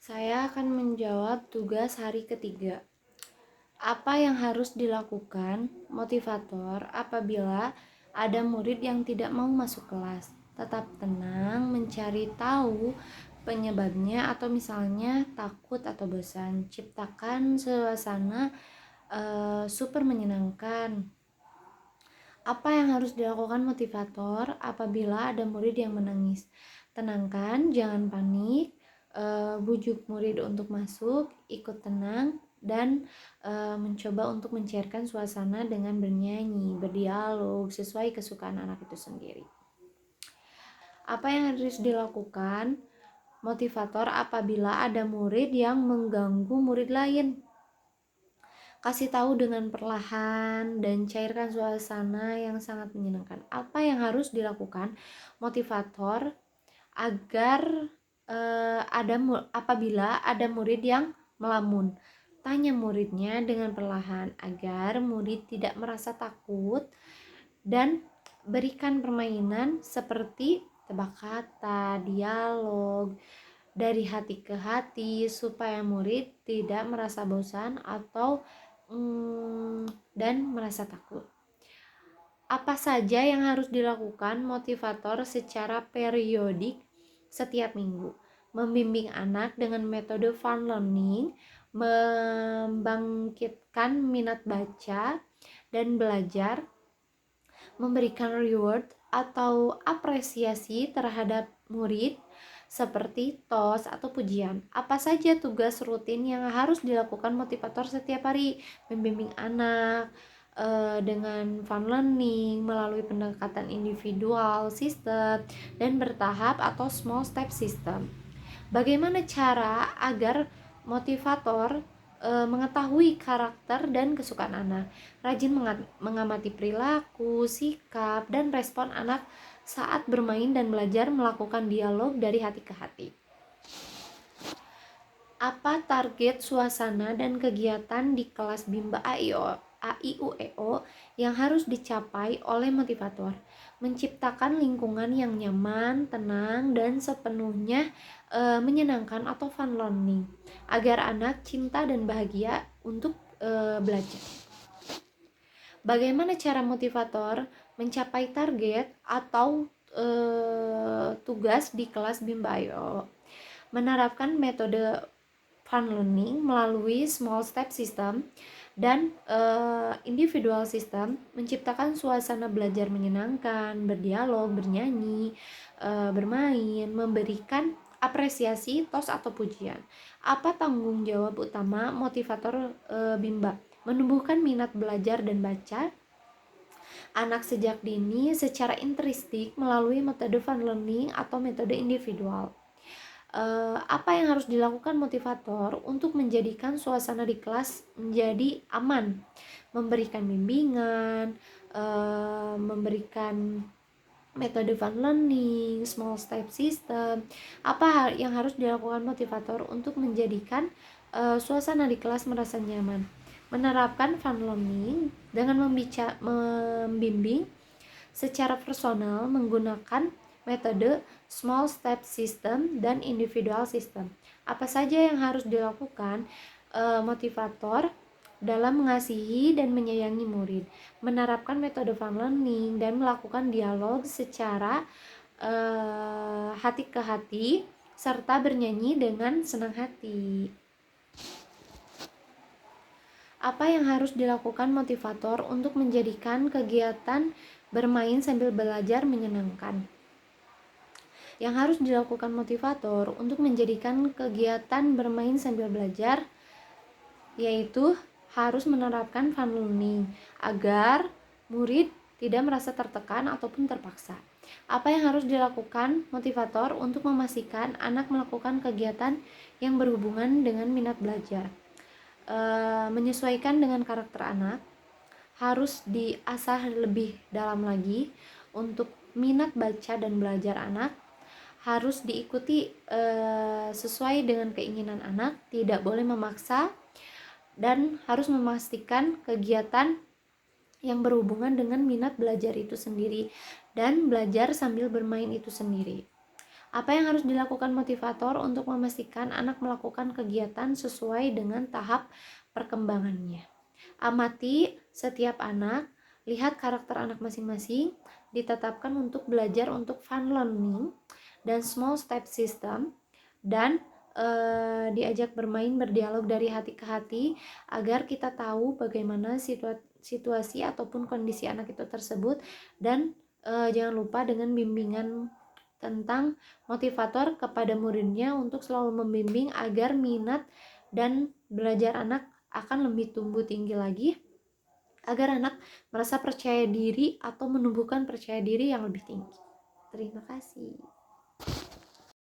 Saya akan menjawab tugas hari ketiga. Apa yang harus dilakukan motivator apabila ada murid yang tidak mau masuk kelas? Tetap tenang, mencari tahu penyebabnya atau misalnya takut atau bosan. Ciptakan suasana super menyenangkan. Apa yang harus dilakukan motivator apabila ada murid yang menangis? Tenangkan, jangan panik, bujuk murid untuk masuk, ikut tenang, dan mencoba untuk mencairkan suasana dengan bernyanyi, berdialog, sesuai kesukaan anak itu sendiri. Apa yang harus dilakukan motivator apabila ada murid yang mengganggu murid lain? Kasih tahu dengan perlahan dan cairkan suasana yang sangat menyenangkan. Apa yang harus dilakukan motivator agar apabila ada murid yang melamun? Tanya muridnya dengan perlahan agar murid tidak merasa takut dan berikan permainan seperti tebak kata, dialog dari hati ke hati supaya murid tidak merasa bosan atau dan merasa takut. Apa saja yang harus dilakukan motivator secara periodik setiap minggu? Membimbing anak dengan metode fun learning, membangkitkan minat baca dan belajar, memberikan reward atau apresiasi terhadap murid seperti tos atau pujian. Apa saja tugas rutin yang harus dilakukan motivator setiap hari? Membimbing anak dengan fun learning melalui pendekatan individual system dan bertahap atau small step system. Bagaimana cara agar motivator mengetahui karakter dan kesukaan anak? Rajin mengamati perilaku, sikap, dan respon anak saat bermain dan belajar melakukan dialog dari hati ke hati. Apa target suasana dan kegiatan di kelas Bimba AIUEO yang harus dicapai oleh motivator? Menciptakan lingkungan yang nyaman, tenang, dan sepenuhnya menyenangkan atau fun learning agar anak cinta dan bahagia untuk belajar. Bagaimana cara motivator mencapai target atau tugas di kelas Bimba AIUEO? Menerapkan metode fun learning melalui small step system dan individual system, menciptakan suasana belajar menyenangkan, berdialog, bernyanyi, bermain, memberikan apresiasi, tos atau pujian. Apa tanggung jawab utama motivator Bimba? Menumbuhkan minat belajar dan baca anak sejak dini secara intristik melalui metode fun learning atau metode individual. Apa yang harus dilakukan motivator untuk menjadikan suasana di kelas menjadi aman? Memberikan bimbingan, memberikan metode fun learning, small step system. Apa yang harus dilakukan motivator untuk menjadikan suasana di kelas merasa nyaman? Menerapkan fun learning dengan membimbing secara personal menggunakan metode small step system dan individual system. Apa saja yang harus dilakukan motivator dalam mengasihi dan menyayangi murid? Menerapkan metode fun learning dan melakukan dialog secara hati ke hati serta bernyanyi dengan senang hati. Apa yang harus dilakukan motivator untuk menjadikan kegiatan bermain sambil belajar menyenangkan? Yang harus dilakukan motivator untuk menjadikan kegiatan bermain sambil belajar yaitu harus menerapkan fun learning agar murid tidak merasa tertekan ataupun terpaksa. Apa yang harus dilakukan motivator untuk memastikan anak melakukan kegiatan yang berhubungan dengan minat belajar? Menyesuaikan dengan karakter anak, harus diasah lebih dalam lagi untuk minat baca dan belajar anak, harus diikuti sesuai dengan keinginan anak, tidak boleh memaksa, dan harus memastikan kegiatan yang berhubungan dengan minat belajar itu sendiri dan belajar sambil bermain itu sendiri. Apa yang harus dilakukan motivator untuk memastikan anak melakukan kegiatan sesuai dengan tahap perkembangannya? Amati setiap anak, lihat karakter anak masing-masing, ditetapkan untuk belajar untuk fun learning dan small step system, dan diajak bermain berdialog dari hati ke hati agar kita tahu bagaimana situasi ataupun kondisi anak itu tersebut, dan jangan lupa dengan bimbingan tentang motivator kepada muridnya untuk selalu membimbing agar minat dan belajar anak akan lebih tumbuh tinggi lagi, agar anak merasa percaya diri atau menumbuhkan percaya diri yang lebih tinggi. Terima kasih.